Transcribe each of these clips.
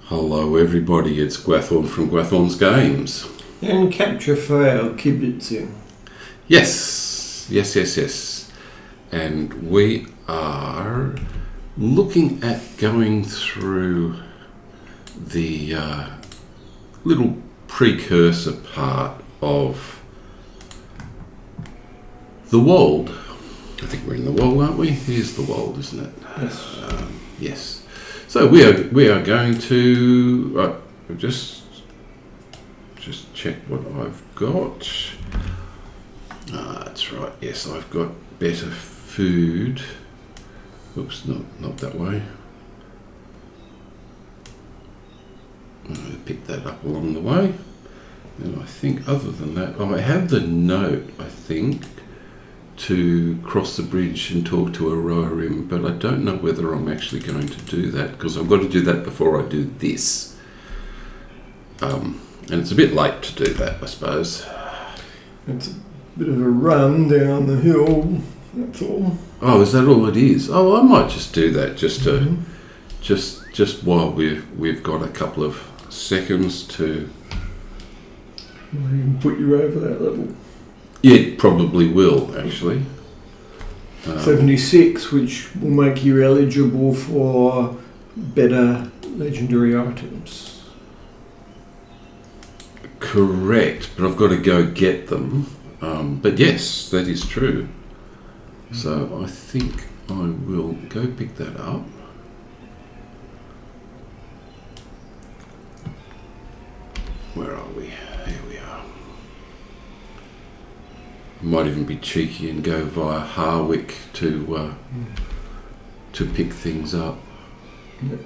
Hello everybody, it's Gwathorn from Gwathorn's Games. And Captcha Fail, Kibitzing. Yes. And we are looking at going through the little precursor part of the Wold. I think we're in the Wold, aren't we? Here's the Wold, isn't it? Yes. Yes. So we are going to just check what I've got. That's right. Yes, I've got better food. Oops, not that way. I picked that up along the way. And I think other than that, I have the note, I think, to cross the bridge and talk to Arorim, but I don't know whether I'm actually going to do that because I've got to do that before I do this. And it's a bit late to do that, I suppose. It's a bit of a run down the hill, that's all. Oh, is that all it is? Oh, I might just do that just to just while we've got a couple of seconds to. Might even put you over that level. Yeah, it probably will, actually. 76, which will make you eligible for better legendary items. Correct, but I've got to go get them. But yes, that is true. So I think I will go pick that up. Where are we? Here we are. Might even be cheeky and go via Harwick to pick things up. Yep.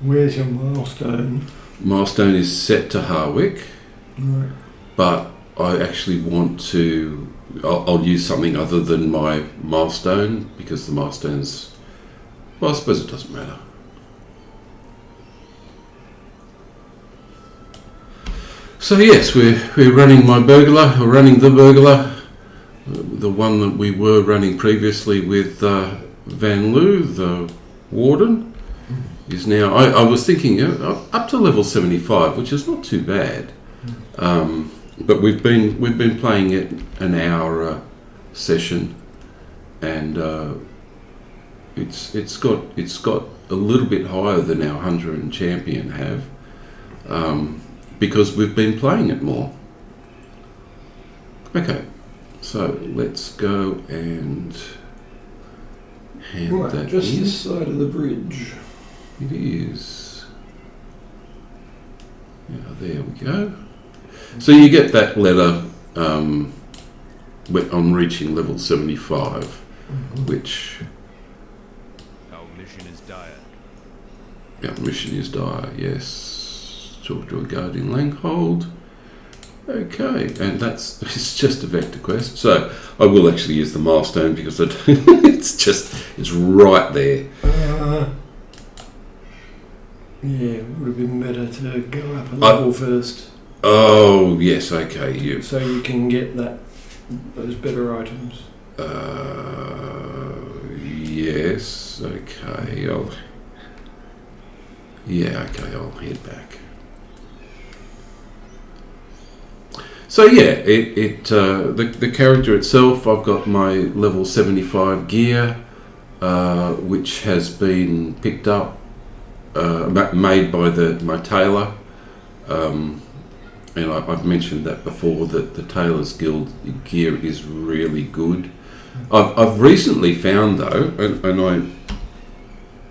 Where's your milestone? Milestone is set to Harwick, Right. but I actually want to. I'll use something other than my milestone because the milestones. Well, I suppose it doesn't matter. So yes, we're running my Burglar, or running the Burglar, the one that we were running previously with Van Loo, the Warden, is now. I was thinking up to level 75, which is not too bad, but we've been playing it an hour session, and it's got a little bit higher than our Hunter and Champion have. Because we've been playing it more. Okay, so let's go and hand that just in. this side of the bridge. It is. Yeah, there we go. So you get that letter on reaching level 75, which... Our mission is dire. Our mission is dire, yes. Talk to a guardian Langhold. Okay, and it's just a vector quest. So I will actually use the milestone because it's right there. Yeah, it would have been better to go up a level first. Oh yes, okay, so you can get those better items. Yes, okay. I'll head back. So yeah, the character itself, I've got my level 75 gear, which has been picked up, made by my tailor, and I've mentioned that before, that the Tailor's Guild gear is really good. I've recently found though,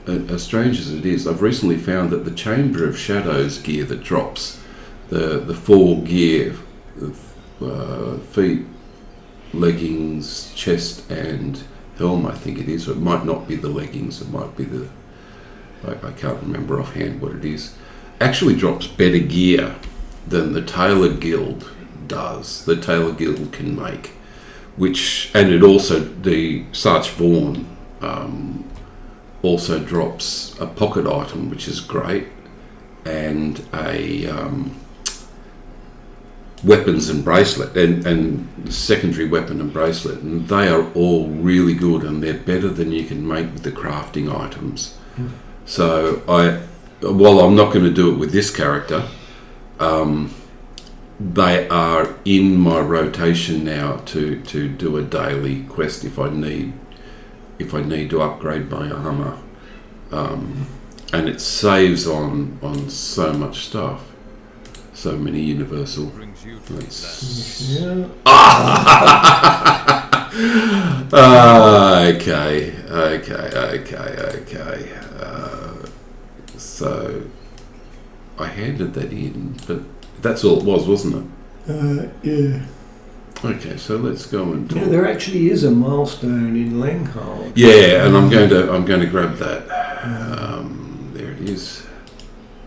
and as strange as it is, I've recently found that the Chamber of Shadows gear that drops, the 4 gear, feet, leggings, chest and helm, I think it is, or it might not be the leggings, it might be I can't remember offhand what it is, actually drops better gear than the Tailor Guild does, the Tailor Guild can make, and it also, the Sarch Vaughan also drops a pocket item, which is great, and a weapons and bracelet, and secondary weapon and bracelet, and they are all really good, and they're better than you can make with the crafting items. So while I'm not going to do it with this character, they are in my rotation now to do a daily quest if I need to upgrade my armor, and it saves on so much stuff, so many universal. Brings you to Yeah. Okay. So I handed that in, but that's all it was, wasn't it? Yeah. Okay, so let's go and talk. Now, there actually is a milestone in Langhold. Yeah, and I'm going to grab that. There it is.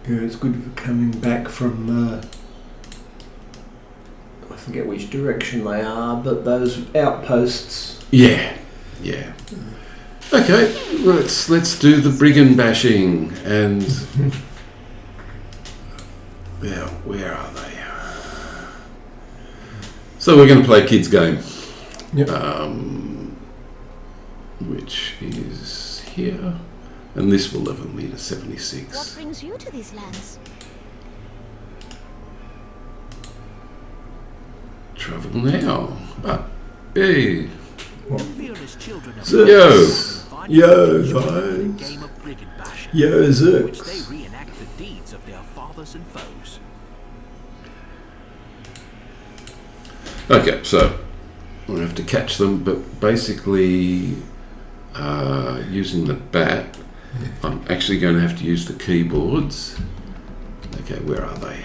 Yeah, it's good for coming back from. I forget which direction they are, but those outposts. Yeah. Okay, let's do the brigand bashing and. Yeah, where are they? So we're going to play a kids game. Yep. Which is here, and this will level me to 76. What brings you to these lands? Travel now. Hey. Fearless children of Yo. Yo, the guys. game of brigand bashing, Yo, in which Zerks. they reenact the deeds of their fathers and foes. Okay, so I have to catch them, but basically using the bat, I'm actually going to have to use the keyboards. Okay, where are they?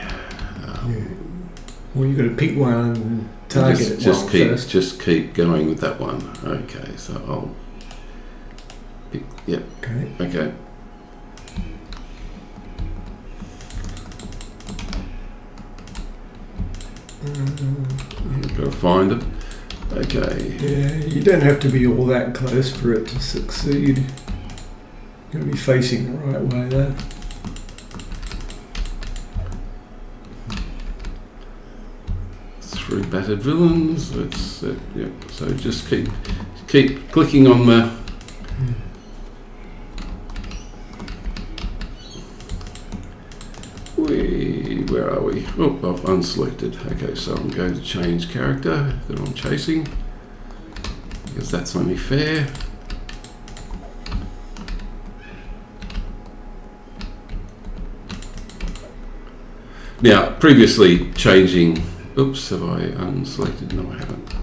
Well, you've got to pick one and target it just one keep first. just keep going with that one. Okay, so I'll pick. Yep. Okay. Okay. Got to find it. Okay. Yeah, you don't have to be all that close for it to succeed. You've got to be facing the right way though. Three battered villains. Let's yep. So just keep clicking on the. Where are we? Oh, I've unselected. Okay, so I'm going to change character that I'm chasing because that's only fair. Now, previously changing. Oops, have I unselected? No, I haven't.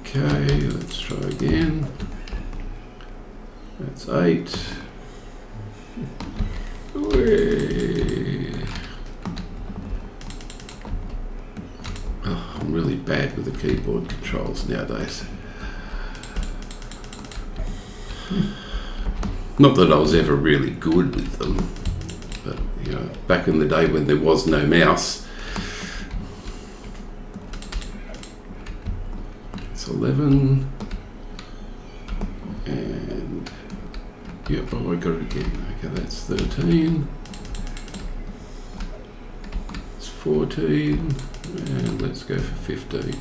Okay, let's try again. That's 8. Whee. Oh, I'm really bad with the keyboard controls nowadays. Not that I was ever really good with them, but you know, back in the day when there was no mouse. It's 11. And yep, oh, I got it again. Okay, that's 13. It's 14. And let's go for 15.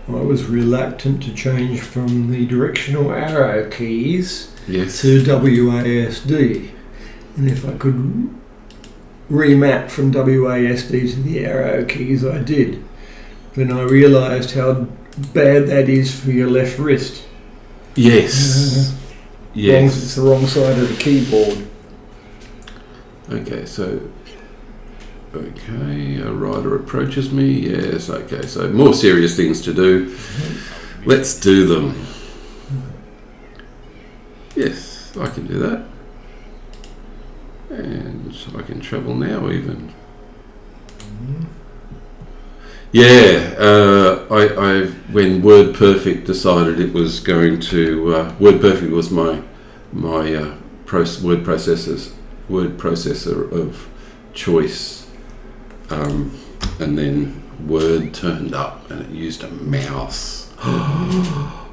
I was reluctant to change from the directional arrow keys Yes. to WASD. And if I could remap from WASD to the arrow keys, I did. Then I realised how bad that is for your left wrist. Yes. As long as Yes. it's the wrong side of the keyboard. Okay, so. Okay, a rider approaches me. Yes, okay, so more serious things to do. Let's do them. Yes, I can do that. And I can travel now even. Yeah, I when WordPerfect decided it was going to WordPerfect was my word processor of choice, and then Word turned up and it used a mouse.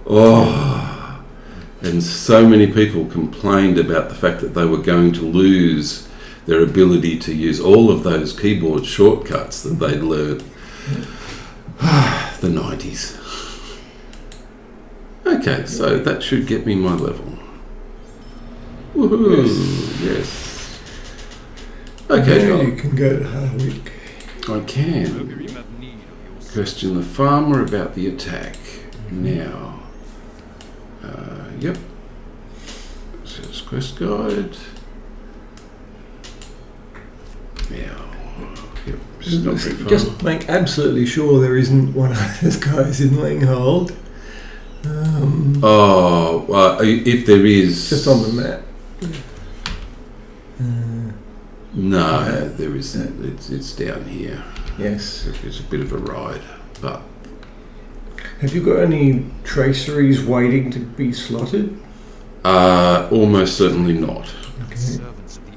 Oh, and so many people complained about the fact that they were going to lose their ability to use all of those keyboard shortcuts that they'd learned. The 90s. Okay, so that should get me my level. Woohoo! Yes. Okay, Now you can go to Harwick. I can. Question the farmer about the attack. Now. Yep. Says quest guide. Now. Yep. It's not very far. Just make absolutely sure there isn't one of those guys in Langhold. If there is. Just on the map. No, there isn't. It's down here. Yes. It's a bit of a ride, but. Have you got any traceries waiting to be slotted? Almost certainly not.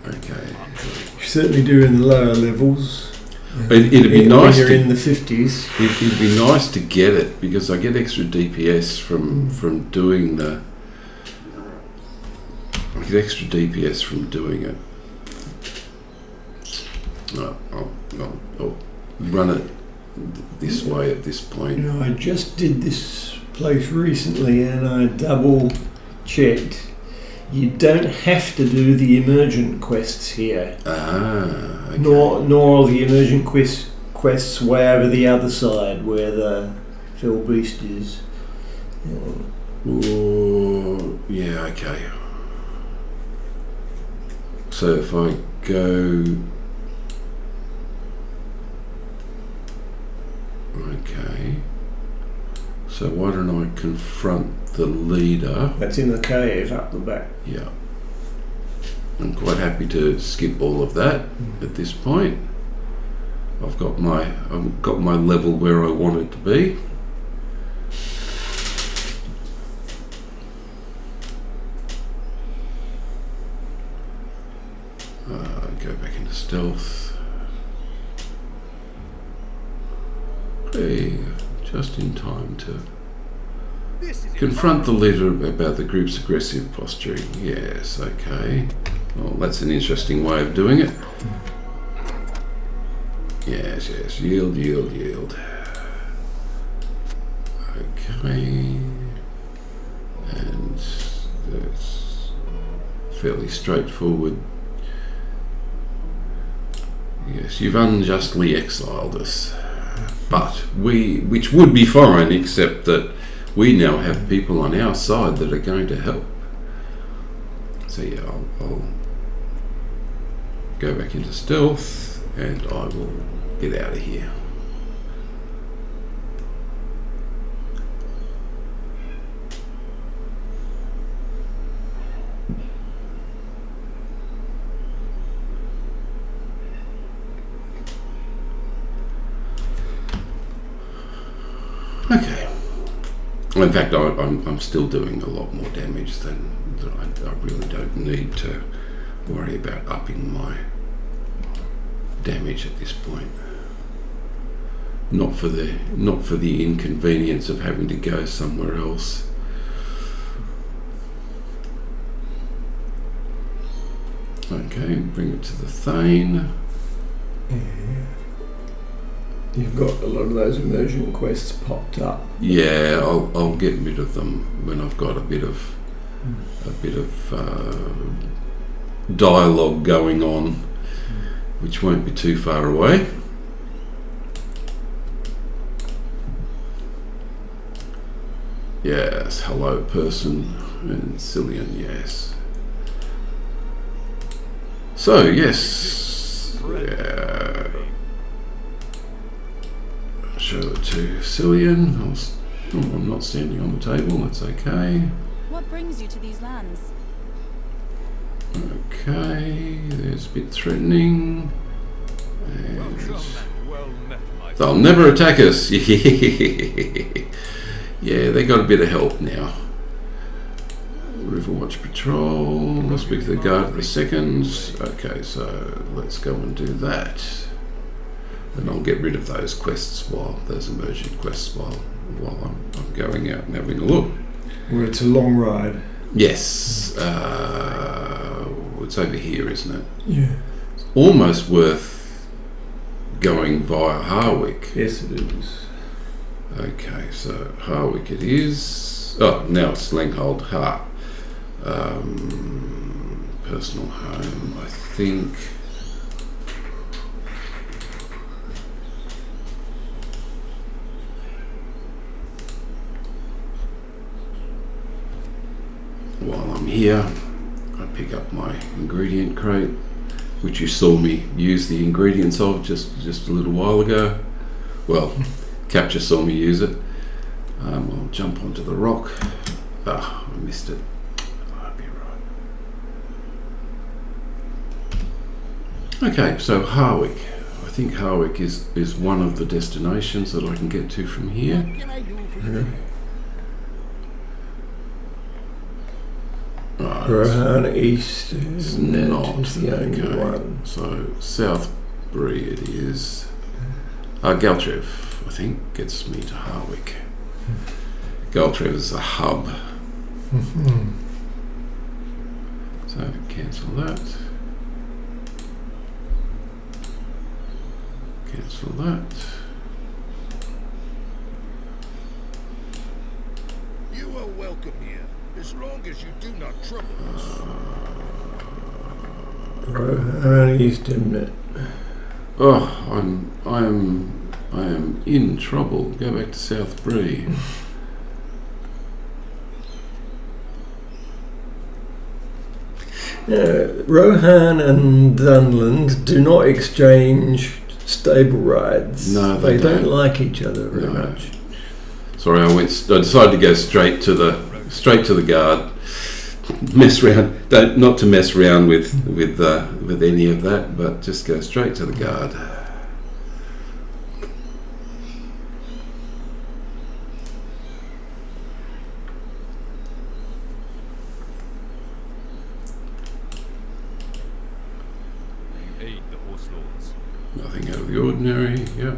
Okay. You certainly do in the lower levels. It'd be nice when you're to, in the 50s. It'd be nice to get it because I get extra DPS from doing the. I get extra DPS from doing it. I'll run it this way at this point. You know, I just did this place recently and I double checked. You don't have to do the emergent quests here. Okay. Nor the emergent quests way over the other side where the Fell Beast is. Ooh, yeah, okay. So if I go... Okay. So why don't I confront the leader? That's in the cave up the back. Yeah. I'm quite happy to skip all of that at this point. I've got my level where I want it to be. Go back into stealth. Hey, just in time to confront the leader about the group's aggressive posturing. Yes, okay. Well, that's an interesting way of doing it. Yes, yield. Okay. And that's fairly straightforward. Yes, you've unjustly exiled us. But which would be fine, except that we now have people on our side that are going to help. So yeah, I'll go back into stealth and I will get out of here. Okay. In fact, I'm still doing a lot more damage than I really don't need to worry about upping my damage at this point. Not for the inconvenience of having to go somewhere else. Okay, bring it to the Thane. You've got a lot of those emergent quests popped up. Yeah, I'll get rid of them when I've got a bit of dialogue going on, which won't be too far away. Yes, hello person and Cillian, yes. So yes, yeah. Show it to Cillian. I'm not standing on the table, that's okay. What brings you to these lands? Okay, there's a bit threatening. And Well met, my they'll never attack us. Yeah, they got a bit of help now. Riverwatch Patrol. I'll speak to the guard in a second. Okay, so let's go and do that. And I'll get rid of those quests those emergent quests while I'm going out and having a look. Well, it's a long ride. Yes, it's over here, isn't it? Yeah. It's almost worth going via Harwick. Yes, it is. Okay, so Harwick it is. now it's Langhold Ha. Personal home, I think. While I'm here, I pick up my ingredient crate, which you saw me use the ingredients of just a little while ago. Well, Captcha saw me use it. I'll jump onto the rock. I missed it. I'll be right. Okay, so Harwick. I think Harwick is one of the destinations that I can get to from here. What can I do for you? Right. Rohan East It's is not the only okay. one. So Southbury it is. Galtrev, I think, gets me to Harwick. Galtrev is a hub. Mhm. So cancel that. Cancel that. You are welcome here, as long as you do not trouble us. Rohan East, isn't it? Oh, I am in trouble. Go back to Southbury. Rohan and Dunland do not exchange stable rides. No, they they don't don't. like each other very No. much. Sorry, I decided to go straight to the guard. Mess around, not to mess around with any of that, but just go straight to the guard. You aid the horse lords. Nothing out of the ordinary. Yep.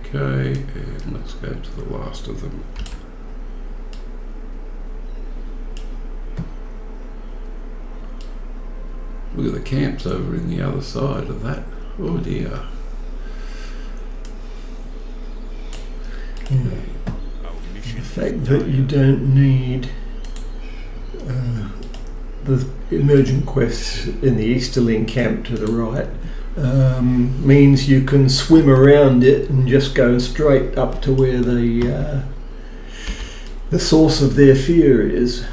Okay, and let's go to the last of them. Look at the camps over in the other side of that. Oh dear. Our The mission fact that you don't need the emergent quests in the Easterling camp to the right means you can swim around it and just go straight up to where the source of their fear is.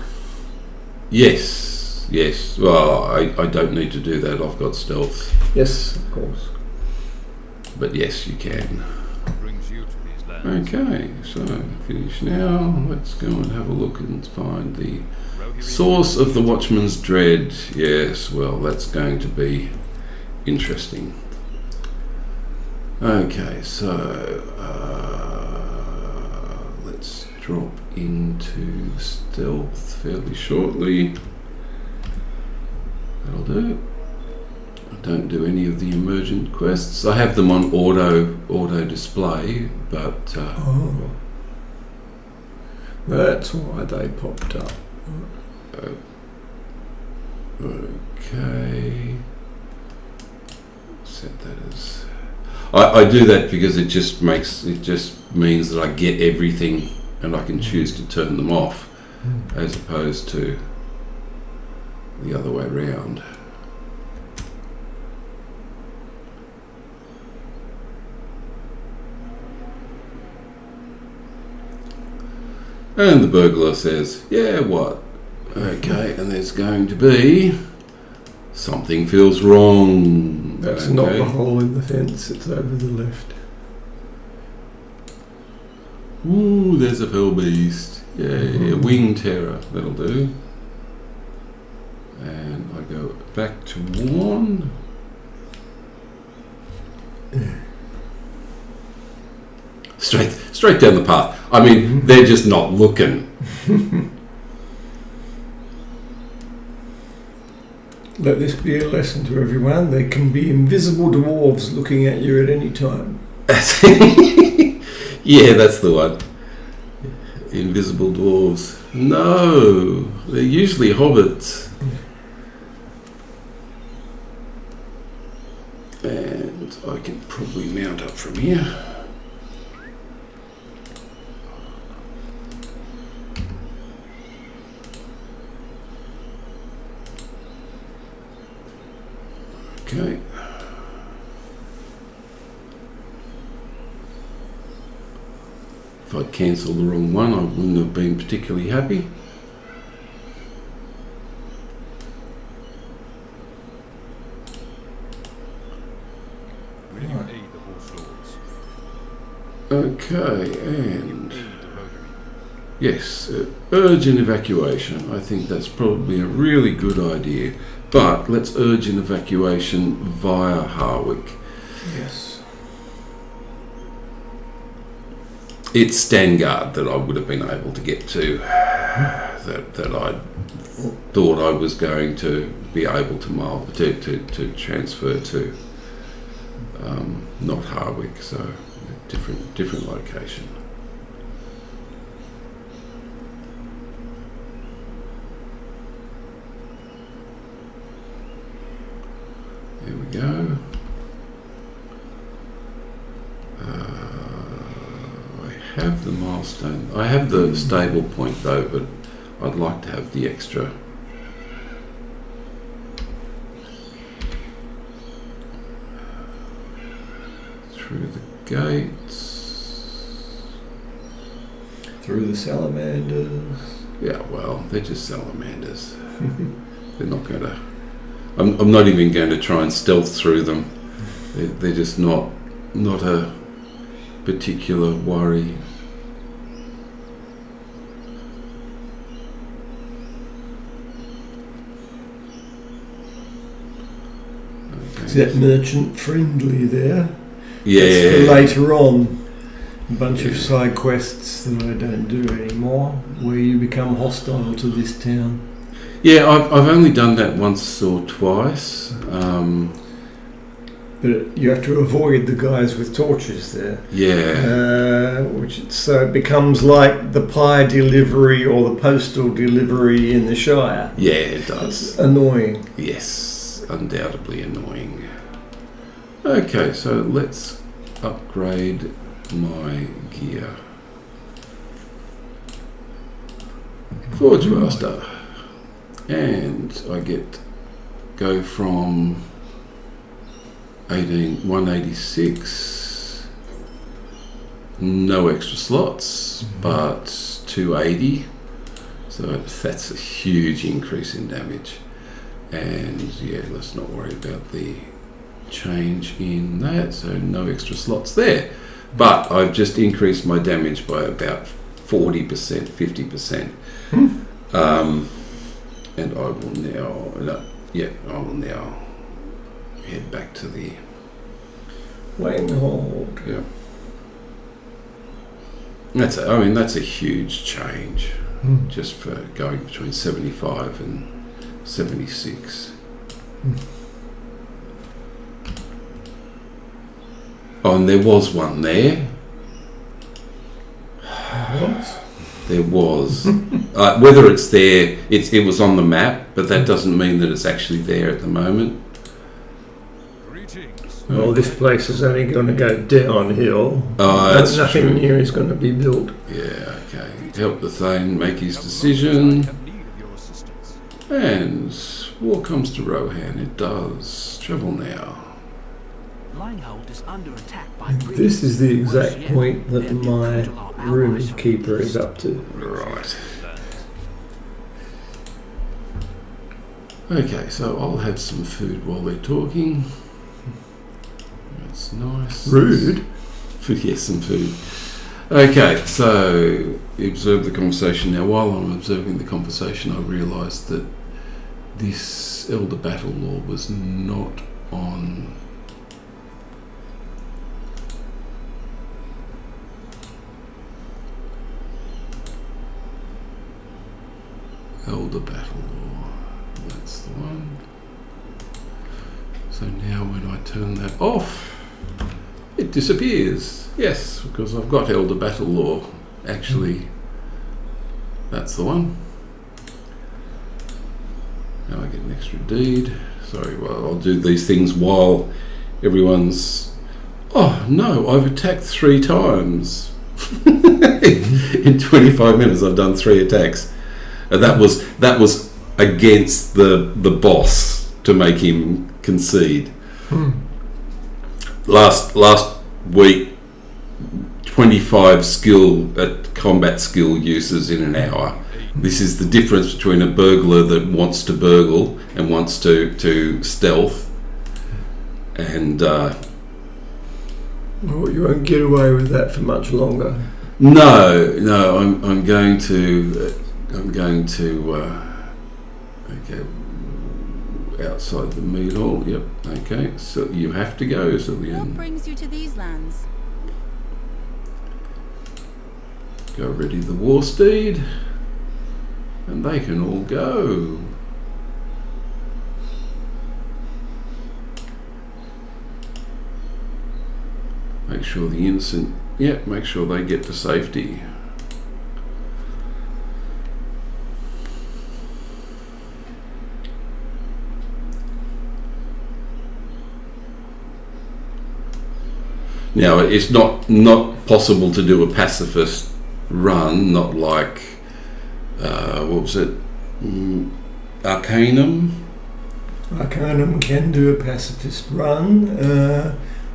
Yes, yes. Well, I don't need to do that. I've got stealth. Yes, of course. But yes, you can. brings you to these lands. Okay, so finish now. Let's go and have a look and find the Rohirrim source of the Watchman's Dread. Yes, well, that's going to be interesting. Okay, so let's drop into stealth fairly shortly. That'll do. I don't do any of the emergent quests. I have them on auto display, but Oh. That's why they popped up. okay. Set that as. I do that because it just means that I get everything and I can choose to turn them off, as opposed to the other way around. And the burglar says, yeah, what? Okay, and there's going to be something feels wrong. That's okay. not the hole in the fence, it's over the left. Ooh, there's a fell beast. Yeah, wing terror. That'll do. And I go back to one. Straight down the path. I mean, they're just not looking. Let this be a lesson to everyone. There can be invisible dwarves looking at you at any time. Yeah, that's the one. Invisible dwarves. No, they're usually hobbits. And I can probably mount up from here. Okay. If I'd cancelled the wrong one, I wouldn't have been particularly happy. Will you aid the horse lords? Okay, Will you and aid the votary? yes, urge an evacuation. I think that's probably a really good idea. But let's urge an evacuation via Harwick. Yes. It's Stangard that I would have been able to get to, that I thought I was going to be able to transfer to, not Harwick, so different location. There we go. I have the milestone. I have the stable point though, but I'd like to have the extra. Through the gates. Through the salamanders. Yeah, well, they're just salamanders. They're not going to. I'm not even going to try and stealth through them. They're just not a particular worry. Okay. Is that merchant friendly there? Yeah. That's for later on. A bunch of side quests that I don't do anymore, where you become hostile to this town. Yeah, I've only done that once or twice. But you have to avoid the guys with torches there. Yeah. So it becomes like the pie delivery or the postal delivery in the Shire. Yeah, it does. It's annoying. Yes, undoubtedly annoying. Okay, so let's upgrade my gear. Forge Master. And I go from 186, no extra slots, but 280, so that's a huge increase in damage. And yeah, let's not worry about the change in that, so no extra slots there, but I've just increased my damage by about 40%, 50%. And I will now head back to the Wanghold. Yeah. That's a huge change, just for going between 75 and 76. Oh, and there was one there. What? There was. Whether it's there, it was on the map, but that doesn't mean that it's actually there at the moment. Greetings. Well, this place is only going to go downhill. Oh, that's Nothing true. new is going to be built. Yeah, okay. Help the Thane make his I decision. have need of your assistance. And war comes to Rohan. It does. Travel now. Langhold is under attack by This is the exact Once point that again, my they're our room allies from keeper the is up to. Right. Okay, so I'll have some food while they're talking. That's nice. Rude. Yes, some food. Okay, so you observe the conversation. Now, while I'm observing the conversation, I realised that this Elder Battle Law was not on Elder Battle Law. That's the one. So now when I turn that off, it disappears. Yes, because I've got Elder Battle Law. Actually, that's the one. Now I get an extra deed. Sorry, well, I'll do these things while everyone's... Oh no, I've attacked 3 times. In 25 minutes I've done 3 attacks. And that was against the boss to make him concede. Last week, 25 combat skill uses in an hour. This is the difference between a burglar that wants to burgle and wants to stealth, and Well, you won't get away with that for much longer. no, I'm going to okay, outside the meat hall. Yep. Okay, so you have to go, What Cillian. brings you to these lands? Go ready the war steed, and they can all go. Make sure the innocent, make sure they get to safety. Now, it's not possible to do a pacifist run, not like, what was it, Arcanum? Arcanum can do a pacifist run.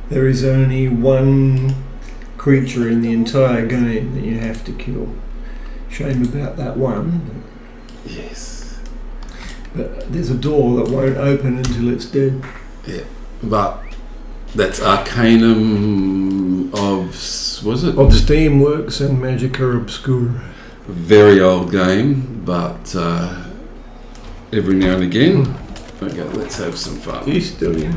There is only one creature in the entire game that you have to kill. Shame about that one. Yes. But there's a door that won't open until it's dead. Yeah, but that's Arcanum of, was it? Of Steamworks and Magica Obscura. Very old game, but every now and again. Okay, let's have some fun. He's still in.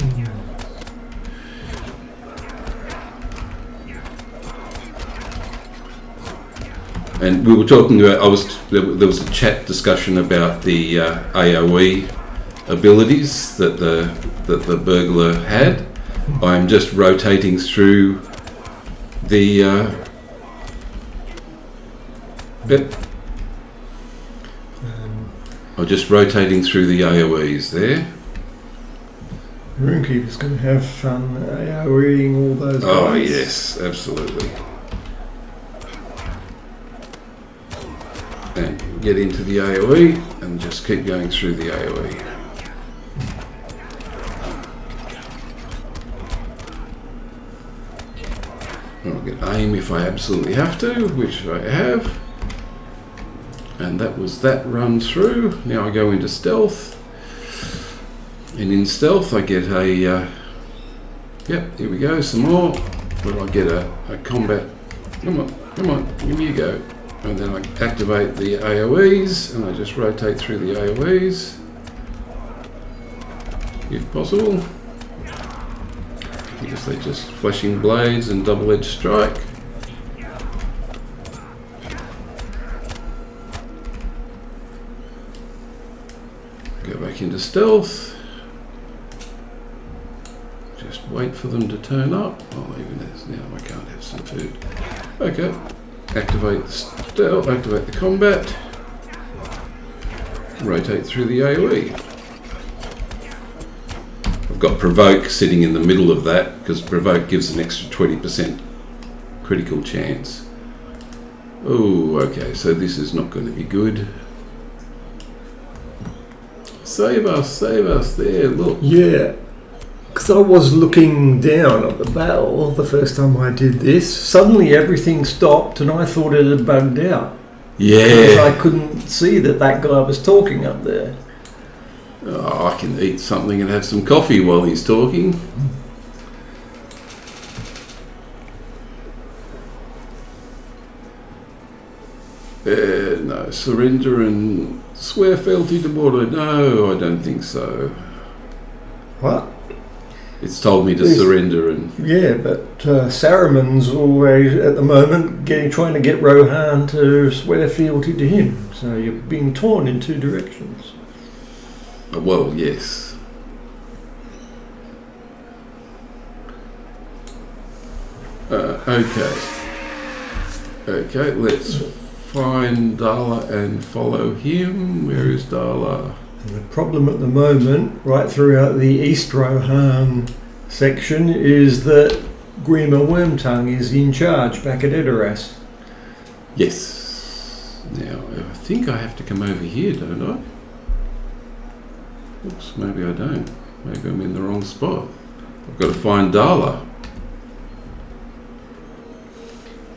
And we were talking about, there was a chat discussion about the AoE abilities that the burglar had. I'm just rotating through the I'm just rotating through the AoEs there. Runekeeper's going to have fun AoEing all those Oh guys. yes, absolutely. And get into the AoE and just keep going through the AoE. I'll get aim if I absolutely have to, which I have. And that was that run through. Now I go into stealth. And in stealth I get a, yep, here we go, some more. But I get a combat, come on, give me a go. And then I activate the AoEs, and I just rotate through the AoEs, if possible. Because they're just flashing blades and double-edged strike. Go back into stealth. Just wait for them to turn up. Oh, even as now I can't have some food. Okay. Activate the stealth, activate the combat, rotate through the AoE. I've got provoke sitting in the middle of that because provoke gives an extra 20% critical chance. Oh, okay, so this is not going to be good. Save us, there, look. Yeah, because I was looking down at the battle the first time I did this. Suddenly everything stopped and I thought it had bugged out. Because I Yeah. couldn't see that guy was talking up there. Oh, I can eat something and have some coffee while he's talking. No, surrender and swear fealty to Mordor. No, I don't think so. What? It's told me to Yes. surrender and... Yeah, but Saruman's always, at the moment, trying to get Rohan to swear fealty to him. So you're being torn in two directions. Well, yes. Okay. Okay, let's find Dala and follow him. Where is Dala? And the problem at the moment, right throughout the East Rohan section, is that Grima Wormtongue is in charge back at Edoras. Yes. Now, I think I have to come over here, don't I? Oops, maybe I don't. Maybe I'm in the wrong spot. I've got to find Darla.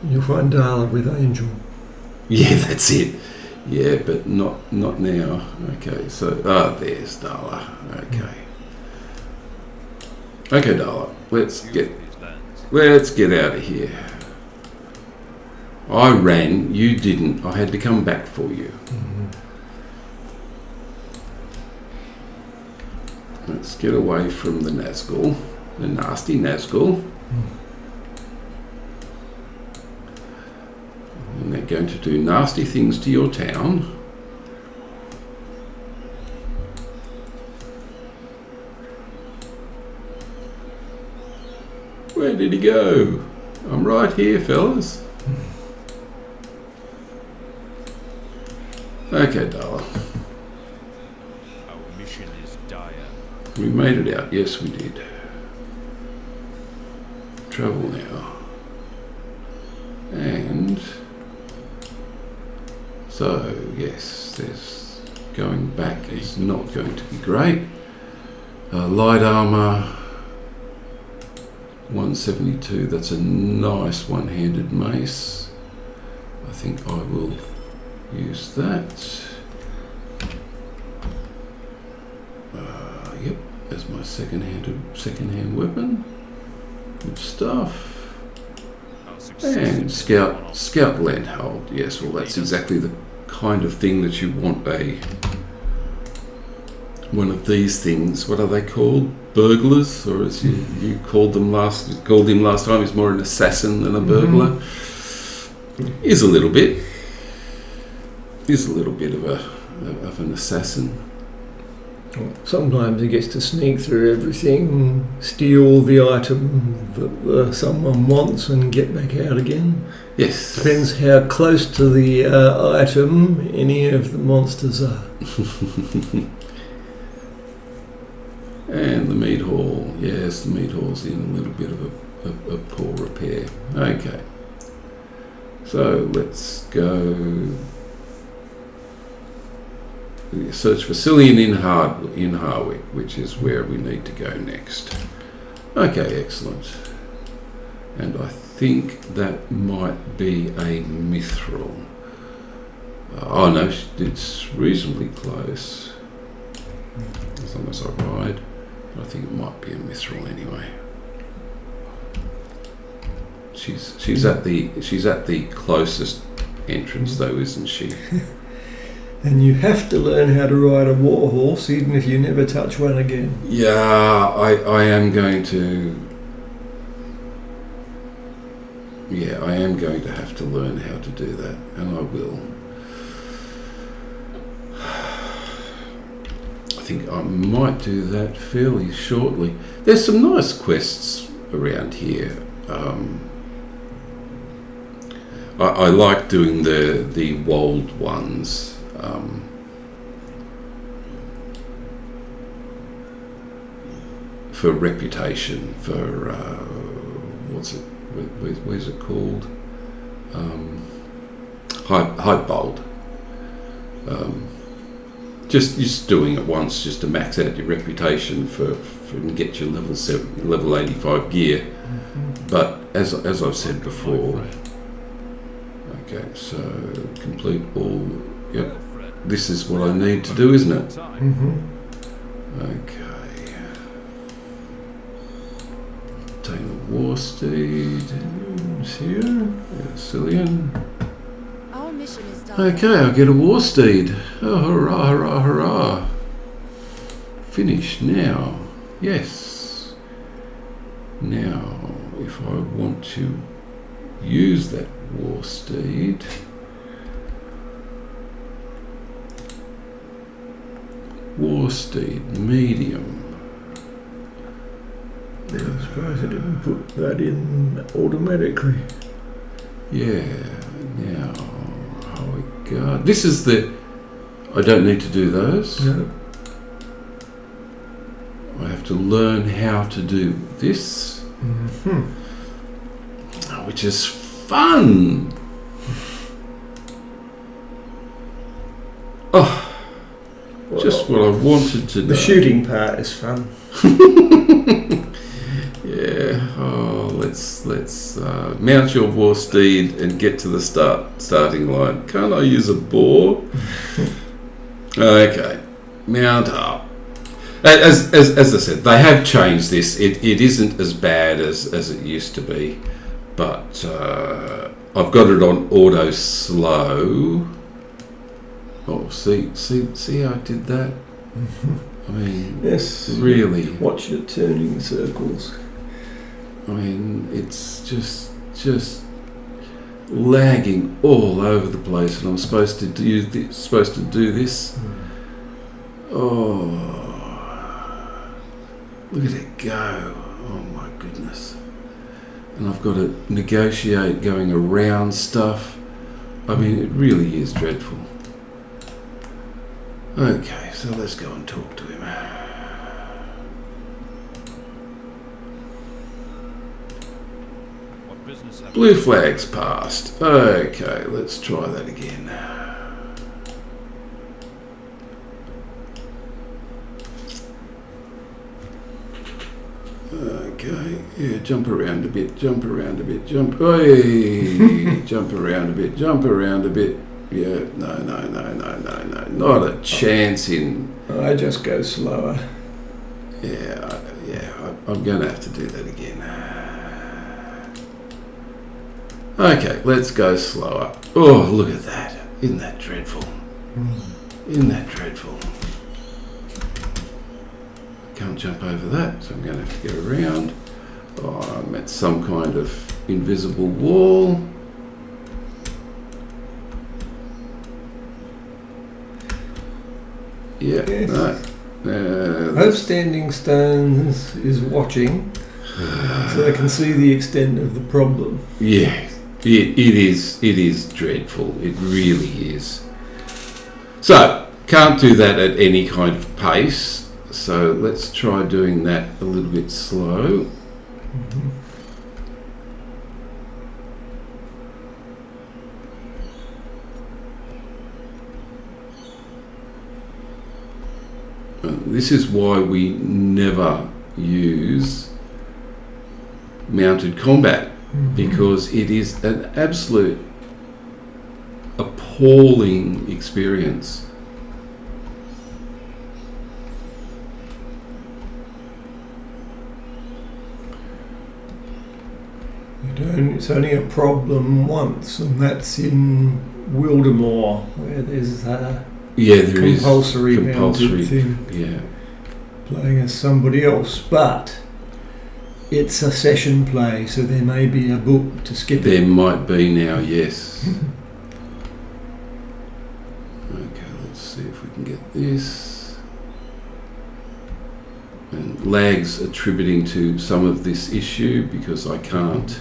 You'll find Darla with Angel. Yeah, that's it. Yeah, but not now. Okay, so there's Darla. Okay, Darla. Let's get out of here. I ran. You didn't. I had to come back for you. Let's get away from the Nazgul, the nasty Nazgul. And they're going to do nasty things to your town. Where did he go? I'm right here, fellas. Okay, Darla. Our mission is dire. We made it out. Yes, we did. Travel now. And so, yes, there's going back is not going to be great. Light armor 172. That's a nice one-handed mace. I think I will use that. Yep, as my second-hand weapon. Good stuff. And scout land hold. Yes, well, that's exactly the kind of thing that you want one of these things. What are they called? Burglars, or as you called him last time, he's more an assassin than a burglar. Is a little bit of an assassin. Sometimes he gets to sneak through everything, steal the item that someone wants and get back out again. Yes. Depends how close to the item any of the monsters are. And the meat hall. Yes, the meat hall's in a little bit of a poor repair. Okay. So let's go search for Cillian in Harwick, which is where we need to go next. Okay, excellent. And I think that might be a mithril. Oh no, it's reasonably close. As long as I ride. I think it might be a mithril anyway. She's at the closest entrance though, isn't she? And you have to learn how to ride a war horse, even if you never touch one again. Yeah, I am going to. Yeah, I am going to have to learn how to do that, and I will. I think I might do that fairly shortly. There's some nice quests around here. I like doing the Wold ones. For reputation, for what's it? Where's it called? Hypebold. Just doing it once, just to max out your reputation for and get your level 85 gear. But as I've said before. Okay, so complete all. Yep. This is what I need to do, isn't it? Okay. Obtain the war steed. Here. Cillian. Our mission is done. Okay, I'll get a war steed. Oh, hurrah, hurrah, hurrah. Finish now. Yes. Now, if I want to use that war steed, medium. Yeah, I suppose I didn't put that in automatically. Yeah, now, oh my god. This is the, I don't need to do those. No. I have to learn how to do this, which is fun. Oh, just what I wanted to know. The shooting part is fun. let's mount your war steed and get to the starting line. Can't I use a boar? Okay, mount up. As I said, they have changed this. It isn't as bad as it used to be, but I've got it on auto slow. Oh, see how I did that? I mean, Yes. really. Watch it turning circles. I mean, it's just lagging all over the place, and I'm supposed to do this. Oh, look at it go! Oh my goodness! And I've got to negotiate going around stuff. I mean, it really is dreadful. Okay, so let's go and talk to him. Blue flag's passed. Okay, let's try that again. Okay, yeah, jump around a bit, jump. Oi! Jump around a bit. Yeah, no, not a chance in. I just go slower. Yeah, I'm going to have to do that again. Okay, let's go slower. Oh, look at that. Isn't that dreadful? Can't jump over that, so I'm going to have to go around. Oh, I'm at some kind of invisible wall. Yeah, Yes. no. Hope Standing Stones is watching, so they can see the extent of the problem. Yeah, it is dreadful. It really is. So, can't do that at any kind of pace. So let's try doing that a little bit slow. This is why we never use mounted combat, because it is an absolute appalling experience. It's only a problem once, and that's in Wildemore, where there's a Yeah, there is compulsory compulsory. mounted thing Yeah, playing as somebody else, but it's a session play, so there may be a book to skip there it. might be now. Yes. Okay, let's see if we can get this. And lag's attributing to some of this issue because I can't.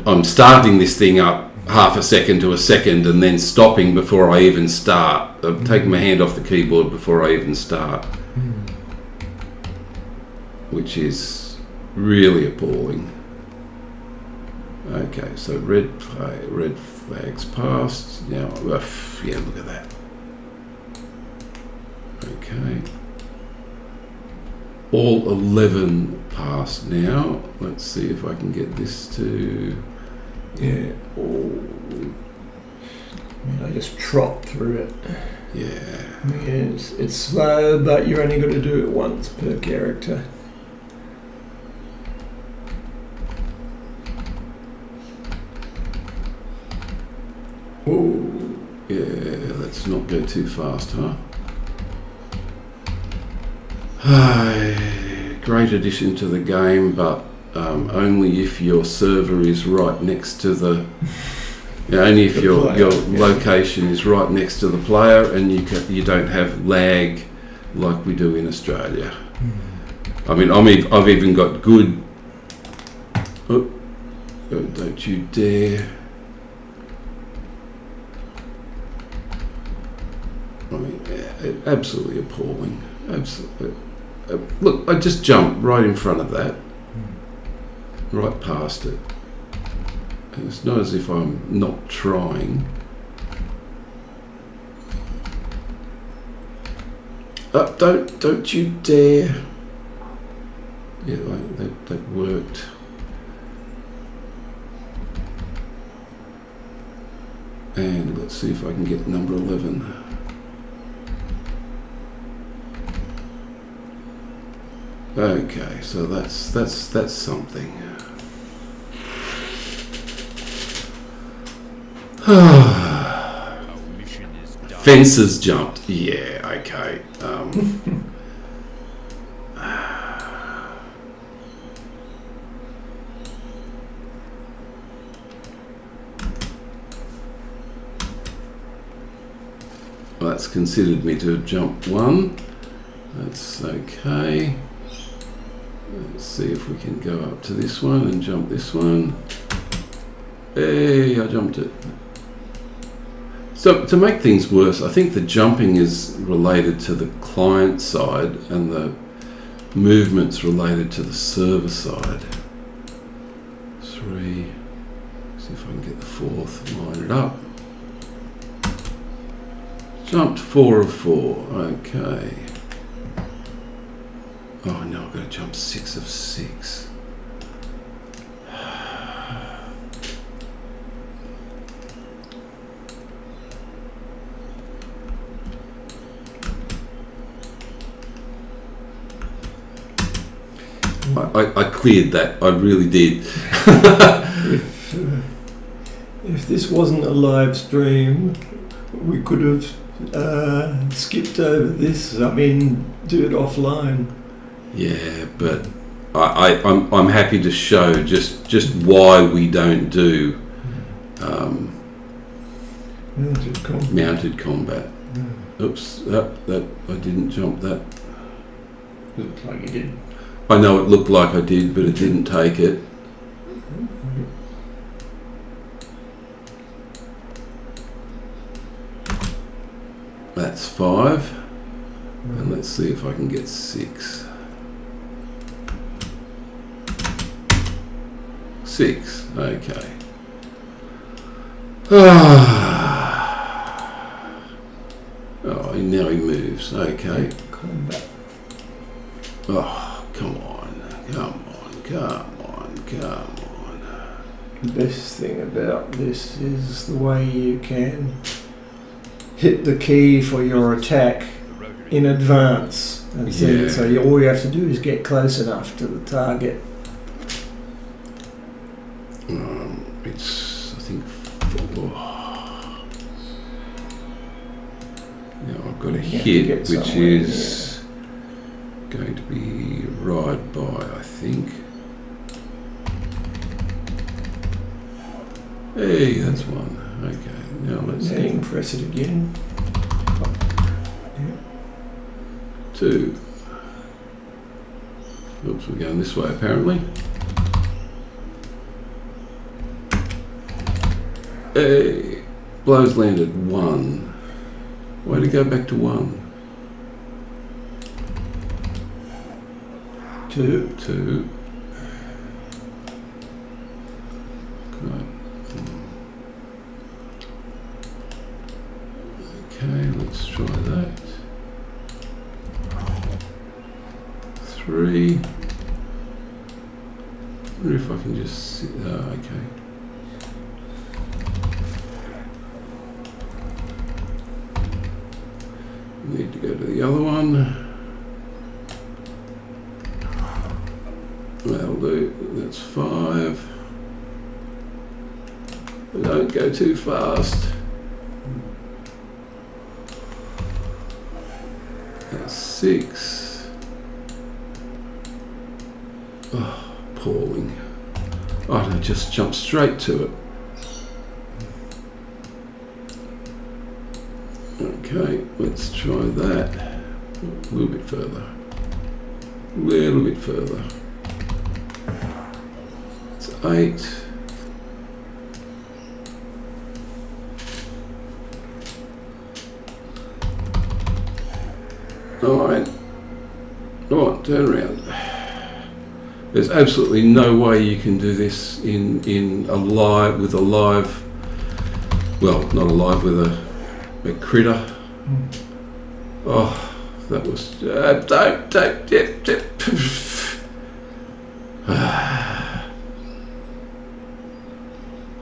I'm starting this thing up half a second to a second and then stopping before I even start. I'm taking my hand off the keyboard before I even start, which is really appalling. Okay, so red flag's passed. Now, yeah, look at that. Okay. All 11 passed now. Let's see if I can get this to... Yeah. I just trot through it. Yeah. I mean, it's slow, but you're only going to do it once per character. Oh, Yeah, let's not go too fast, huh? Great addition to the game, but only if your server is right next to the... only if The your player, yeah. location is right next to the player and you don't have lag like we do in Australia. I mean, I've even got good... Oh, don't you dare... I mean, absolutely appalling. Absolutely. Look, I just jumped right in front of that, right past it. And it's not as if I'm not trying. Don't you dare! Yeah, that worked. And let's see if I can get number 11. Okay, so that's something. Our mission is done. Fences jumped. Yeah, okay. Well, that's considered me to have jumped one. That's okay. Let's see if we can go up to this one and jump this one. Hey, I jumped it. So to make things worse, I think the jumping is related to the client side and the movement's related to the server side. 3. See if I can get the 4th. Line it up. Jumped 4 of 4. Okay. Oh no, I've got to jump 6 of 6. I cleared that. I really did. If this wasn't a live stream, we could have skipped over this. I mean, do it offline. Yeah, but I'm happy to show just why we don't do mounted combat. Oops, that I didn't jump that. Looked like you did. I know it looked like I did, but it didn't take it. That's 5, and let's see if I can get 6. 6, okay. Oh, now he moves, okay. Combat. Oh, come on. The best thing about this is the way you can hit the key for your attack in advance. And Yeah. so all you have to do is get close enough to the target. It's, I think, 4. Now I've got a You have to hit, get which somewhere, is going to be right by, I think. Hey, that's 1. Okay, now let's Now you can press it again. 2. Oops, we're going this way apparently. Hey, blows landed 1. Way to go back to 1. 2. 2. Okay, let's try that. 3. Wonder if I can just sit. Okay. Need to go to the other one. That'll do. That's 5. Don't go too fast. That's 6. Oh, appalling. Oh, no, just jump straight to it. Okay, let's try that. A little bit further. A little bit further. It's 8. Alright. Come on, turn around. There's absolutely no way you can do this in a live, with a live, well, not a live, with a critter. Oh, that was, don't,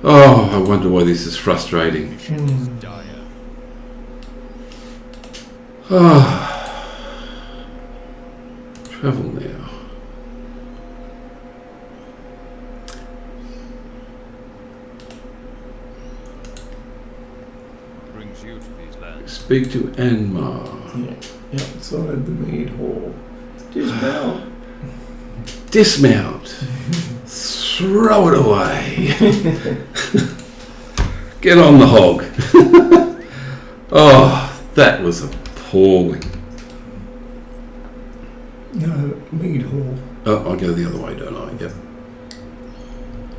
Oh, I wonder why this is frustrating. Dire. Oh, travel now. Brings you to these lands. Speak to Anmar. Yeah, outside the mead hall. Dismount. Dismount. Throw it away. Get on the hog. Oh, that was appalling. No, mead hall. Oh, I'll go the other way, don't I? Yep.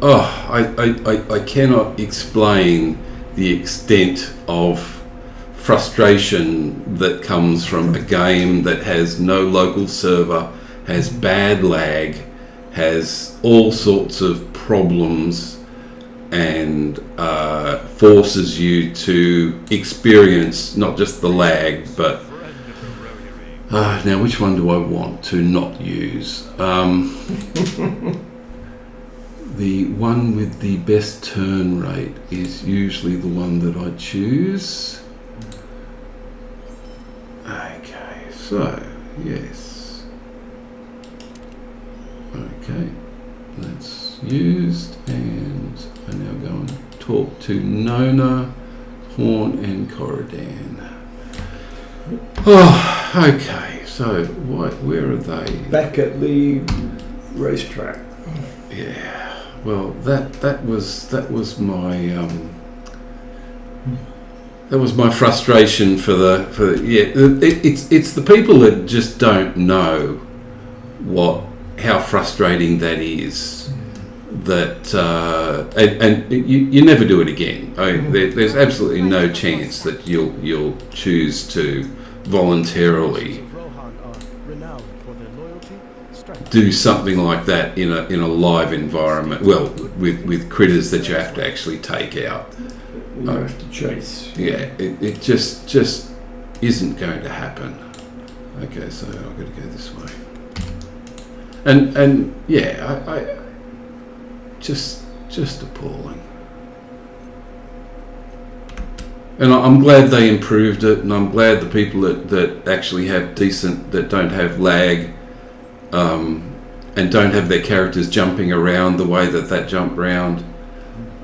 Oh, I cannot explain the extent of frustration that comes from a game that has no local server, has bad lag, has all sorts of problems, and forces you to experience not just the lag, but now which one do I want to not use? The one with the best turn rate is usually the one that I choose. Okay, so yes. Okay, that's used, and I now go and talk to Nona, Horn, and Corridan. Oh, okay. So where are they? Back at the racetrack. Yeah. Well, that was my frustration for it's the people that just don't know how frustrating that is. That and you never do it again. There's absolutely no chance that you'll choose to voluntarily do something like that in a live environment. Well, with critters that you have to actually take out. You have to chase. Yeah, it just isn't going to happen. Okay, so I've got to go this way. And yeah, I just appalling. And I'm glad they improved it, and I'm glad the people that actually have that don't have lag, and don't have their characters jumping around the way that jump round.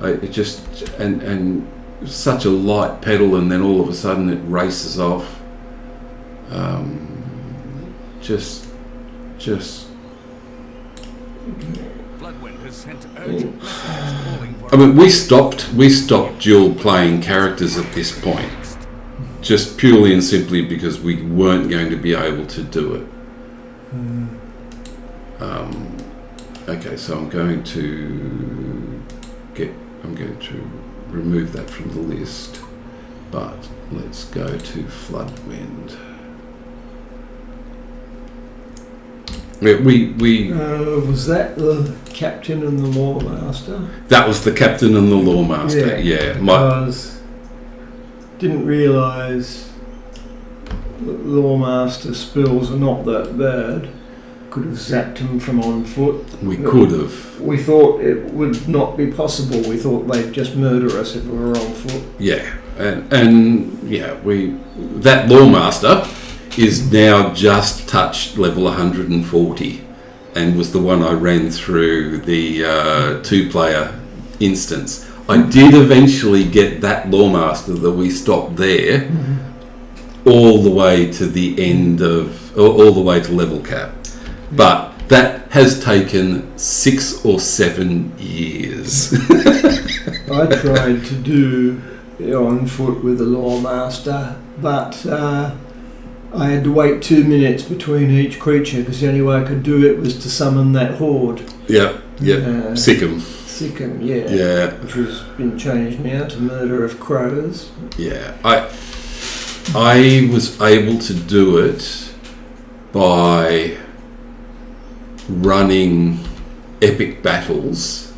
It just and such a light pedal, and then all of a sudden it races off. Just. Bloodwind has sent urgent messages calling for I mean, we stopped dual playing characters at this point, just purely and simply because we weren't going to be able to do it. Okay, so I'm going to remove that from the list, but let's go to Floodwind. We was that the captain and the lawmaster? That was the captain and the lawmaster. Yeah, because didn't realise that lawmaster spills are not that bad. Could have zapped him from on foot. We could have. We thought it would not be possible. We thought they'd just murder us if we were on foot. Yeah, and yeah, that lawmaster is now just touched level 140, and was the one I ran through the 2-player instance. I did eventually get that lawmaster that we stopped there, all the way to the end of, all the way to level cap. But that has taken 6 or 7 years. I tried to do it on foot with the lawmaster, but I had to wait 2 minutes between each creature because the only way I could do it was to summon that horde. Yep. Sick 'em. Sick'em, yeah. Yeah. Which has been changed now to murder of crows. Yeah. I was able to do it by running epic battles,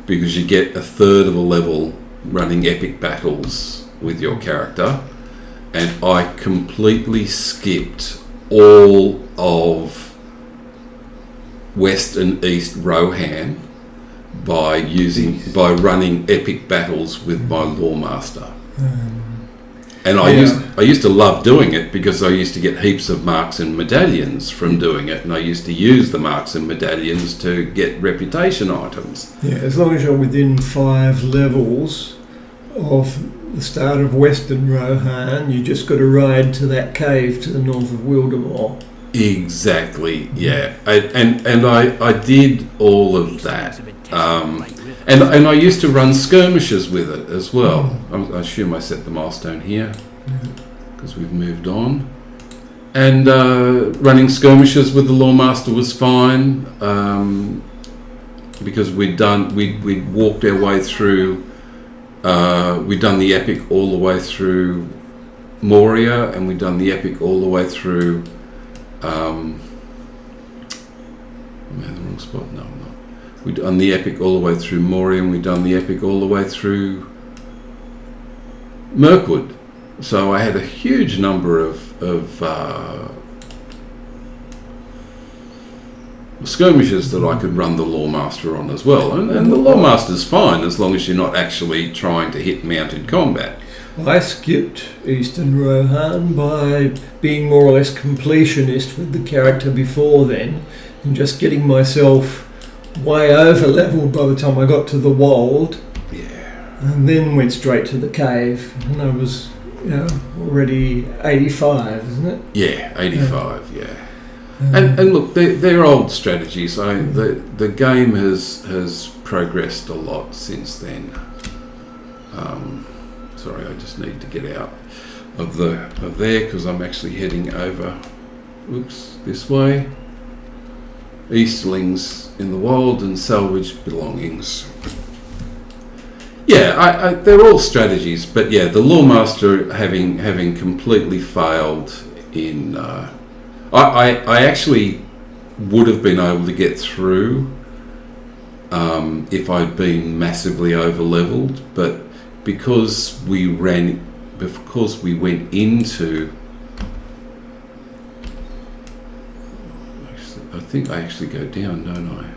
because you get a third of a level running epic battles with your character, and I completely skipped all of West and East Rohan by running epic battles with my Lawmaster. And I used to love doing it because I used to get heaps of marks and medallions from doing it, and I used to use the marks and medallions to get reputation items. Yeah, as long as you're within 5 levels of the start of Western Rohan, you just got to ride to that cave to the north of Wildemore. Exactly, yeah. And I did all of that. And I used to run skirmishes with it as well. I assume I set the milestone here because we've moved on. And running skirmishes with the Lawmaster was fine because we'd walked our way through. We'd done the epic all the way through Moria, and we'd done the epic all the way through. I'm in the wrong spot. No, I'm not. We'd done the epic all the way through Moria, and we'd done the epic all the way through Mirkwood. So I had a huge number of skirmishes that I could run the Lawmaster on as well. And the Lawmaster's fine as long as you're not actually trying to hit mounted combat. I skipped Eastern Rohan by being more or less completionist with the character before then, and just getting myself way over leveled by the time I got to the Wold. Yeah. And then went straight to the cave, and I was, already 85, isn't it? Yeah, 85. Yeah. And look, they're old strategies. The game has progressed a lot since then. Sorry, I just need to get out of there because I'm actually heading over. This way. Eastlings in the Wold and salvage belongings. Yeah, they're all strategies, but yeah, the Lawmaster having completely failed in. I actually would have been able to get through if I'd been massively over leveled, but because we went into. I think I actually go down, don't I?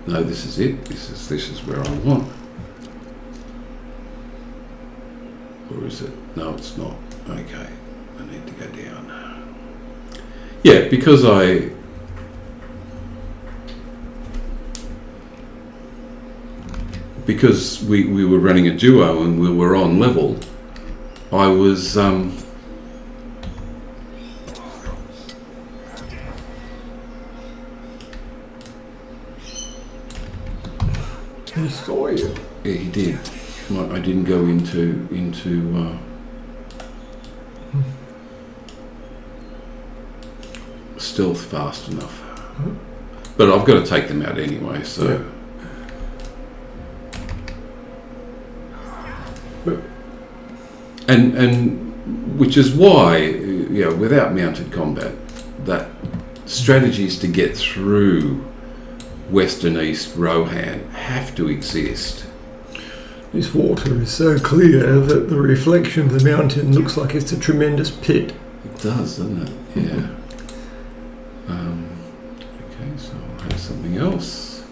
No, this is it. This is where I want. Or is it? No, it's not. Okay, I need to go down. Yeah, because we were running a duo and we were on level, I was He saw you. Yeah, he did. I didn't go into stealth fast enough, but I've got to take them out anyway. So, and which is why, without mounted combat, that strategies to get through West and East Rohan have to exist. This water is so clear that the reflection of the mountain looks like it's a tremendous pit. It does, doesn't it? Yeah. Okay, so I'll have something else.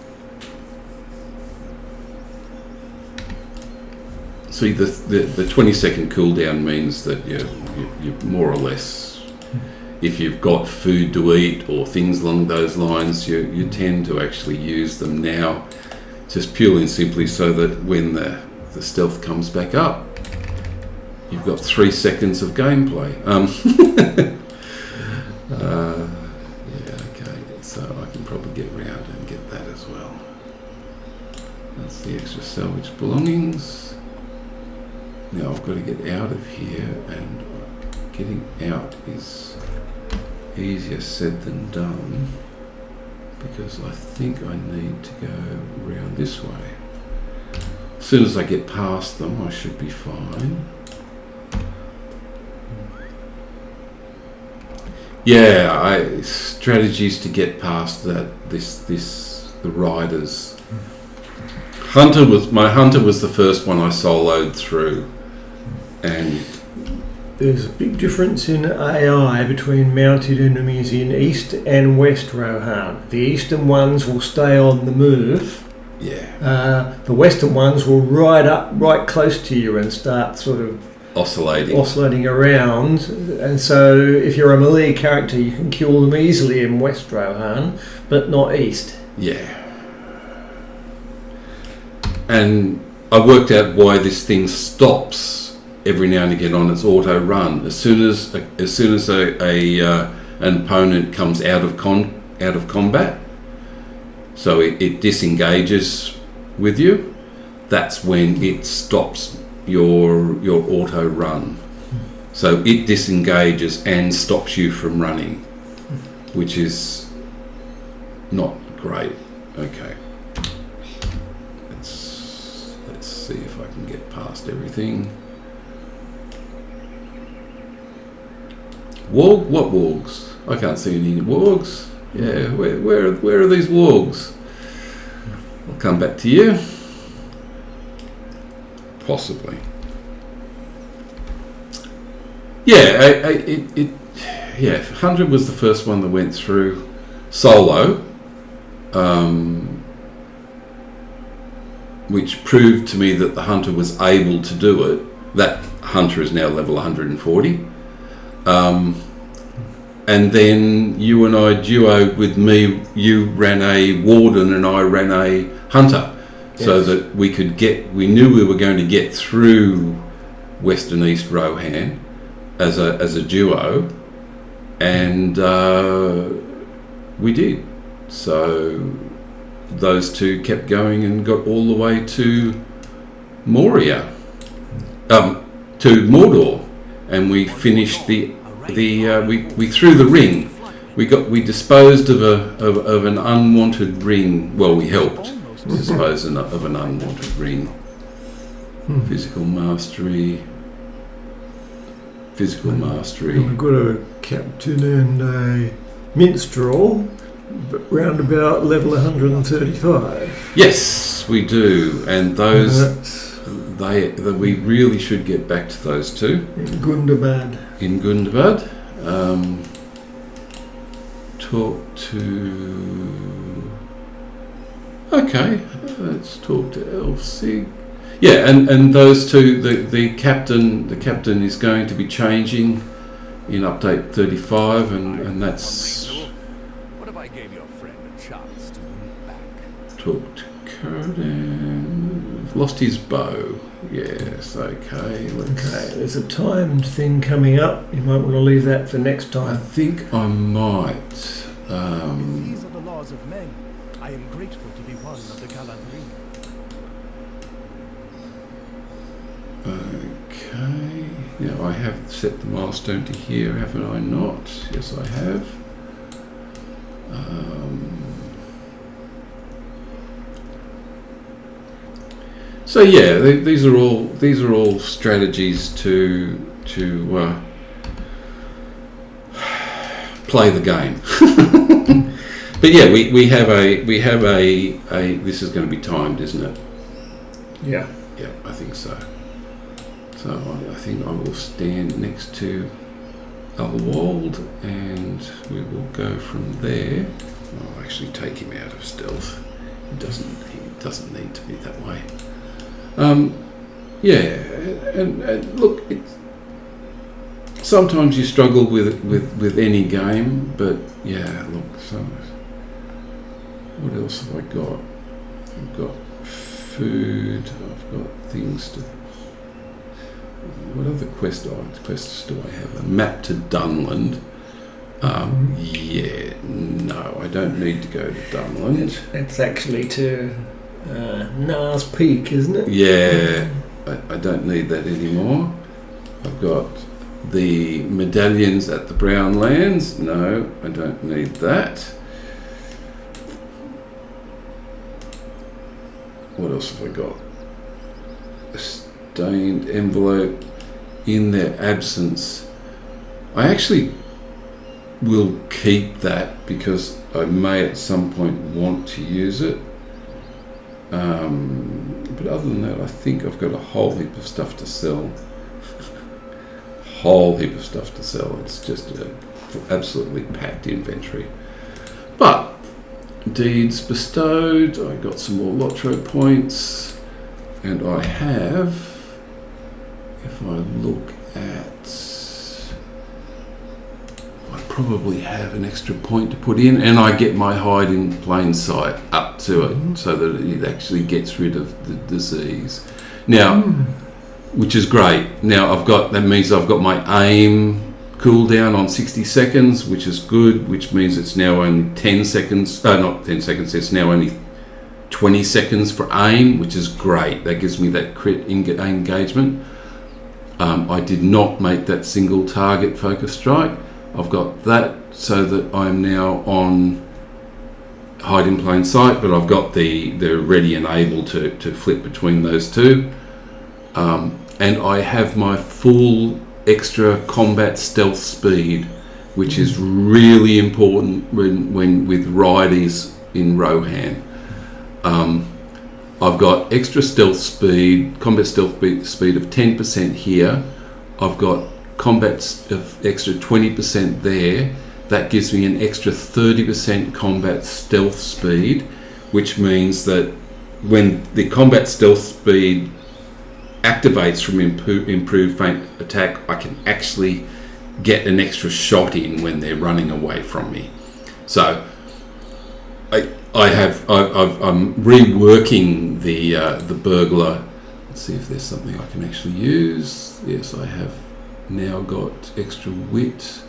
See, the 20-second cooldown means that you more or less, if you've got food to eat or things along those lines, you tend to actually use them now, just purely and simply so that when the stealth comes back up, you've got 3 seconds of gameplay. Okay, so I can probably get round and get that as well. That's the extra salvage belongings. Now I've got to get out of here, and getting out is easier said than done because I think I need to go around this way. As soon as I get past them, I should be fine. Yeah, strategies to get past that. The riders. My hunter was the first one I soloed through, and there's a big difference in AI between mounted enemies in East and West Rohan. The eastern ones will stay on the move. Yeah. The western ones will ride up right close to you and start sort of oscillating around. And so if you're a melee character, you can kill them easily in West Rohan, but not East. Yeah. And I worked out why this thing stops every now and again on its auto run. As soon as an opponent comes out of combat, so it disengages with you, that's when it stops your auto run. So it disengages and stops you from running, which is not great. Okay. Let's see if I can get past everything. Warg? What wargs? I can't see any wargs. Yeah, where are these wargs? I'll come back to you. Possibly. Yeah, yeah. 100 was the first one that went through solo, which proved to me that the hunter was able to do it. That hunter is now level 140. And then you and I duoed with me. You ran a warden and I ran a hunter, so that we knew we were going to get through West and East Rohan as a duo, and we did. So those two kept going and got all the way to Moria, to Mordor, and we finished we threw the ring. We disposed of an unwanted ring. Well, we helped dispose of an unwanted ring. Physical mastery. We've got a captain and a minstrel, but round about level 135. Yes, we do, and those we really should get back to those two. In Gundabad. Talk to... Okay, let's talk to Elfsig. Yeah, and those two, the captain is going to be changing in update 35, and that's... What if I gave your friend a chance to win back? Talk to Kurdan. Lost his bow. Yes, okay. There's a timed thing coming up. You might want to leave that for next I time. think I might. If these are the laws of men, I am grateful to be one of the Galadriel. Okay. Now I have set the milestone to here, haven't I not? Yes, I have. So yeah, these are all strategies to play the game. But yeah, we have a this is going to be timed, isn't it? Yeah. Yeah, I think so. So I think I will stand next to Alwald and we will go from there. I'll actually take him out of stealth. He doesn't need to be that way. Yeah, and look, sometimes you struggle with any game, but yeah, look, so what else have I got? I've got food, I've got things to... What other quests do I have? A map to Dunland. Yeah, no, I don't need to go to Dunland. It's actually to Nars Peak, isn't it? Yeah, I don't need that anymore. I've got the medallions at the Brown Lands. No, I don't need that. What else have I got? A stained envelope in their absence. I actually will keep that because I may at some point want to use it. But other than that, I think I've got a whole heap of stuff to sell. whole heap of stuff to sell. It's just absolutely packed inventory. But deeds bestowed, I got some more Lotro points, and I have, if I look at, I probably have an extra point to put in, and I get my hide in plain sight up to it so that it actually gets rid of the disease. Now, which is great. Now that means I've got my aim cooldown on 60 seconds, which is good, which means it's now only 10 seconds, not 10 seconds, it's now only 20 seconds for aim, which is great. That gives me that crit engagement. I did not make that single target focus strike. I've got that so that I'm now on hide in plain sight, but I've got the ready and able to flip between those two. And I have my full extra combat stealth speed, which is really important when with riders in Rohan. I've got extra stealth speed, combat stealth speed of 10% here. I've got combat of extra 20% there. That gives me an extra 30% combat stealth speed, which means that when the combat stealth speed activates from improved feint attack, I can actually get an extra shot in when they're running away from me. So I'm reworking the burglar. Let's see if there's something I can actually use. Yes, I have now got extra wit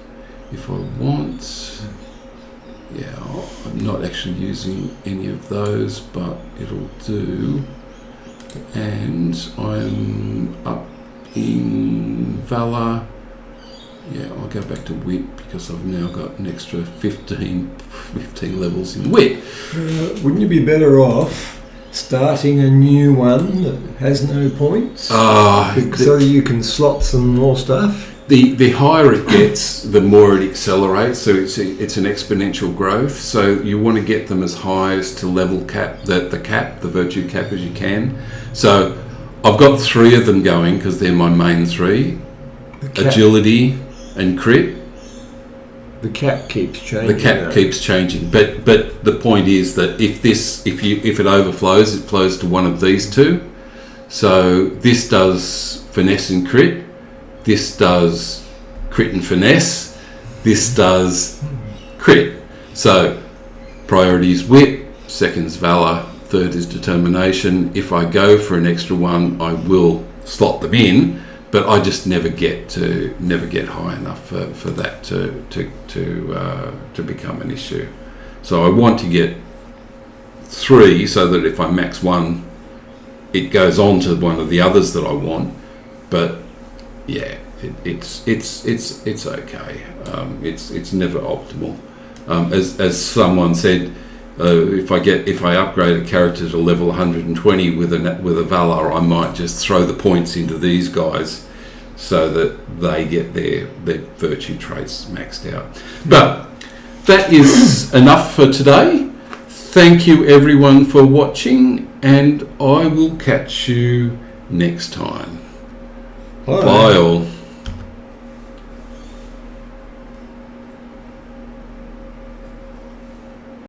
if I want. Yeah, I'm not actually using any of those, but it'll do. And I'm up in Valor. Yeah, I'll go back to wit because I've now got an extra 15 levels in wit. Wouldn't you be better off starting a new one that has no points? So you can slot some more stuff? The higher it gets, the more it accelerates. So it's an exponential growth. So you want to get them as high as to level cap, the virtue cap as you can. So I've got 3 of them going because they're my main 3. Agility and crit. The cap keeps changing. The cap keeps changing, but the point is that if it overflows, it flows to one of these 2. So this does finesse and crit. This does crit and finesse. This does crit. So priority is wit, second's valor, third is determination. If I go for an extra one, I will slot them in, but I just never get high enough for that to become an issue. So I want to get 3 so that if I max 1, it goes on to one of the others that I want. But yeah, it's okay. It's never optimal. As someone said, if I upgrade a character to level 120 with a Valor, I might just throw the points into these guys so that they get their virtue traits maxed out. But that is enough for today. Thank you everyone for watching, and I will catch you next time. Bye all.